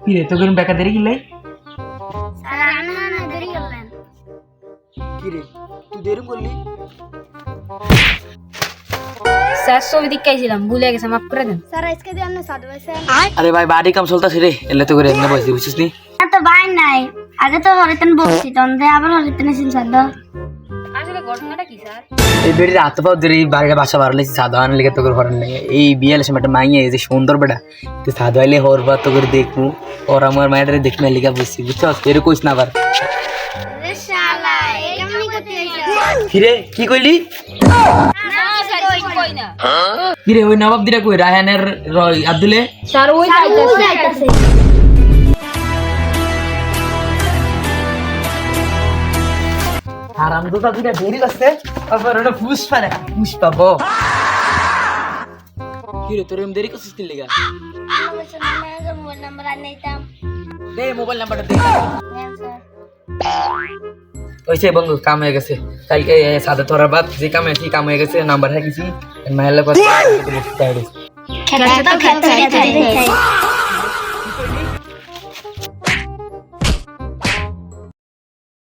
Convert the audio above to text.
কি রে তোকে বেকা দেরি কিলাই স্যার আনা দেরি করলেন কি রে তুই দেরি করলি স্যার ছবি দেখাইছিলাম ভুলে গেছে মাফ করে দেন স্যার আজকে দিয়ে আপনি সাধু ভাইছেন আরে ভাই বাড়ি কাম চলতাছে রে এলে তো করে এমনি বসে বুঝছিস নি তো ভাই নাই আগে তো হরিতেন বসছি তন্দে আবার হরিতেন এসেছেন স্যার আসলে ঘটনাটা কি স্যার এই বেড়ির হাত পাও ধরে এই বাড়িটা বাসা বাড়ালে সাদা আনলে তো করে হরান লাগে এই বিয়ালে সময় একটা মাইয়া এই যে সুন্দর বেটা তুই সাদা আইলে হরবা তো করে দেখবো ওর আমার মায়ের দেখি না লিখা বুঝছি বুঝছস এর কইস না আবার রে শালা এমনি করতে কিরে কি কইলি না স্যার কই না কিরে ওই নবাব দিরা কই রায়হানের আব্দুলে স্যার ওই যাইতাছে আরাম তো দুটা দেরি করছে আবার ওটা পুষ্পা দেখা পুষ্পা গো কিরে তোর এম দেরি করছিস কি লিগা মোবাইল নাম্বার আনাইতাম দে মোবাইল নাম্বারটা দে নেন স্যার ওইসে বন্ধু কাম হয়ে গেছে কালকে সাদা তোরার বাদ যে কাম আছে কাম হয়ে গেছে নাম্বার হ্যাঁ কিছু মাহেলা কথা খেতে তো খেতে